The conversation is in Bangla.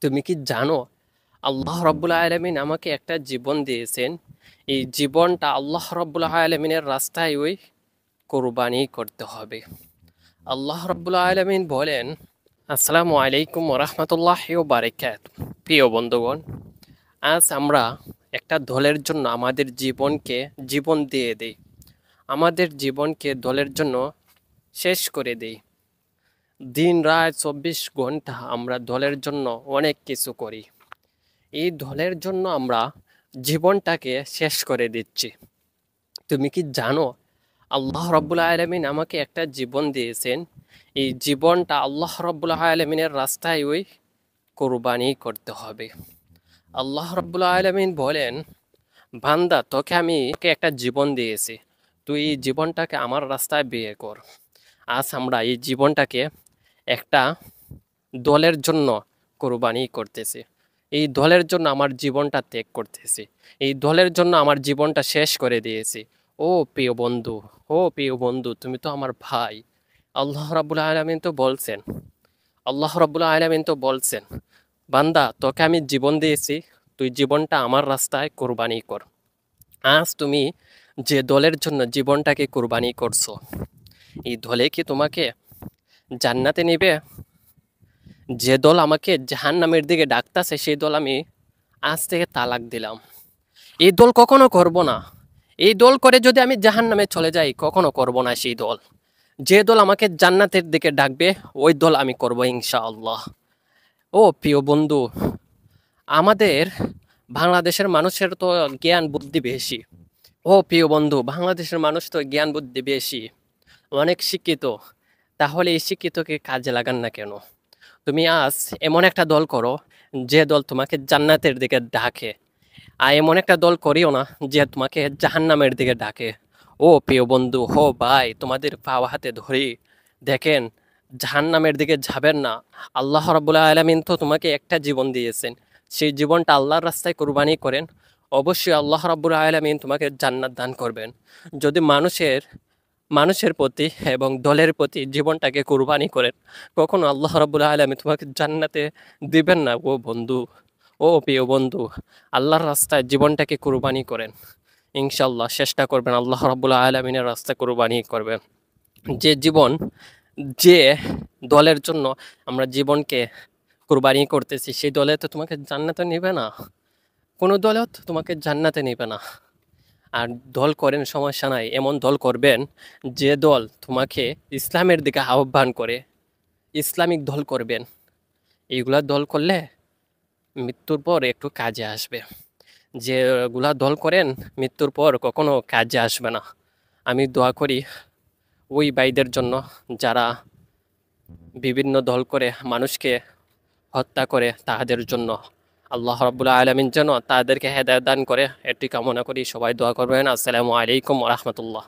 তুমি কি জানো আল্লাহ রাব্বুল আলামিন আমাকে একটা জীবন দিয়েছেন। এই জীবনটা আল্লাহ রাব্বুল আলামিনের রাস্তায় কোরবানি করতে হবে। আল্লাহ রাব্বুল আলামিন বলেন, আসসালামু আলাইকুম ওয়া রাহমাতুল্লাহি ওয়া বারাকাতুহু। প্রিয় বন্ধুগণ, আজ আমরা একটা দলের জন্য আমাদের জীবনকে জীবন দিয়ে দেই, আমাদের জীবনকে দলের জন্য শেষ করে দেই। দিন রাত 24 ঘন্টা আমরা দলের জন্য অনেক কিছু করি। এই দলের জন্য আমরা জীবনটাকে শেষ করে দিচ্ছি। তুমি কি জানো আল্লাহ রাব্বুল আলামিন আমাকে একটা জীবন দিয়েছেন। এই জীবনটা আল্লাহ রাব্বুল আলামিনের রাস্তায় কোরবানি করতে হবে। আল্লাহ রাব্বুল আলামিন বলেন, বান্দা তোকে আমি একটা জীবন দিয়েছি, তুই এই জীবনটাকে আমার রাস্তায় ব্যয় কর। আজ আমরা এই জীবনটাকে একটা দলের জন্য কোরবানি করতেছি। এই দলের জন্য আমার জীবনটা ত্যাগ করতেছি, এই দলের জন্য আমার জীবনটা শেষ করে দিয়েছি। ও প্রিয় বন্ধু, ও প্রিয় বন্ধু, তুমি তো আমার ভাই। আল্লাহ রাব্বুল আলামিন তো বলছেন, আল্লাহ রাব্বুল আলামিন তো বলছেন, বান্দা তোকে আমি জীবন দিয়েছি, তুই জীবনটা আমার রাস্তায় কোরবানি কর। আজ তুমি যে দলের জন্য জীবনটাকে কোরবানি করছো, এই দলে কি তোমাকে জান্নাতে নিবে? যে দল আমাকে জাহান্নামের দিকে ডাকতাছে সেই দল আমি আজ থেকে তালাক দিলাম। এই দল কখনো করব না। এই দল করে যদি আমি জাহান্নামে চলে যাই, কখনো করব না সেই দল। যে দল আমাকে জান্নাতের দিকে ডাকবে ওই দল আমি করব ইনশাআল্লাহ। ও প্রিয় বন্ধু, আমাদের বাংলাদেশের মানুষের তো জ্ঞান বুদ্ধি বেশি। ও প্রিয় বন্ধু, বাংলাদেশের মানুষ তো জ্ঞান বুদ্ধি বেশি, অনেক শিক্ষিত। তাহলে এই শিক্ষিতকে কাজে লাগান না কেন? তুমি আজ এমন একটা দল করো যে দল তোমাকে জান্নাতের দিকে ডাকে, আর এমন একটা দল করিও না যে তোমাকে জাহান্নামের দিকে ডাকে। ও প্রিয় বন্ধু, হো ভাই, তোমাদের পাওয়া হাতে ধরি, দেখেন, জাহান্নামের দিকে যাবেন না। আল্লাহ রাব্বুল আলামিন তো তোমাকে একটা জীবন দিয়েছেন, সেই জীবনটা আল্লাহর রাস্তায় কুরবানি করেন। অবশ্যই আল্লাহ রাব্বুল আলামিন তোমাকে জান্নাত দান করবেন। যদি মানুষের প্রতি এবং দলের প্রতি জীবনটাকে কুরবানি করেন, কখনো আল্লাহ রাব্বুল আলামিন তোমাকে জান্নাতে দিবেন না। ও বন্ধু, ও প্রিয় বন্ধু, আল্লাহর রাস্তায় জীবনটাকে কুরবানি করেন। ইনশাল্লাহ চেষ্টা করবেন আল্লাহ রাব্বুল আলামিনের রাস্তায় কুরবানি করবেন। যে জীবন, যে দলের জন্য আমরা জীবনকে কুরবানি করতেছি, সেই দলে তো তোমাকে জান্নাতে নেবে না। কোনো দলেও তো তোমাকে জান্নাতে নেবে না। আর দল করেন সমস্যা নাই, এমন দল করবেন যে দল তোমাকে ইসলামের দিকে আহ্বান করে, ইসলামিক দল করবেন। এইগুলা দল করলে মৃত্যুর পর একটু কাজে আসবে। যেগুলা দল করেন মৃত্যুর পর কখনো কাজে আসবে না। আমি দোয়া করি ওই ভাইদের জন্য যারা বিভিন্ন দল করে মানুষকে হত্যা করে, তাদের জন্য আল্লাহ রাব্বুল আলামিন যেন তাদেরকে হেদায়েত দান করে, এটি কামনা করি। সবাই দোয়া করবেন। আসসালামু আলাইকুম ওয়া রাহমাতুল্লাহ।